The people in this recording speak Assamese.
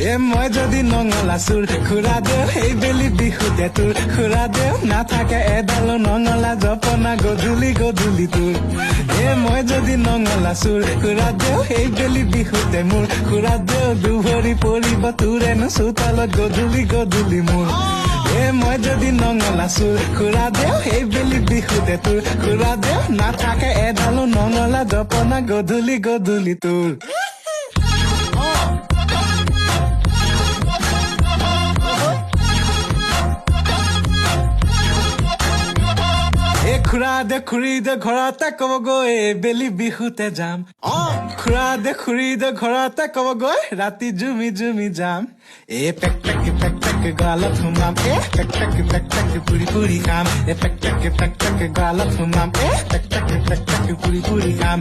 মই যদি নঙলা চুৰ খুৰা দেও সেই বেলি বিহুতে তোৰ খুৰা দেও নাথাকে এডাল নঙলা জপনা গধূলি গধূলি তোৰ মই যদি নঙলা চুৰ খুৰা দেও সেই বেলি বিহুতে মোৰ খুৰা দেও দুভৰি পৰিব তোৰেনো চোতালত গধূলি গধূলি মোৰ মই যদি নঙলা চুৰ খুৰা দেও সেই বেলি বিহুতে তোৰ খুৰা দেও নাথাকে এডাল নঙলা জপনা গধূলি গধূলি তোৰ খুৰী দে ঘৰতে ক'বগৈ বেলি বিহুতে যাম খুৰা দে ঘৰতে ক'বগৈ ৰাতি জুমি জুমি যাম পেক পেক গালত সোমাম পেক পেক পুৰি পুৰি খাম পেক পেক গালত সোমাম পেক পেক পুৰি পুৰি খাম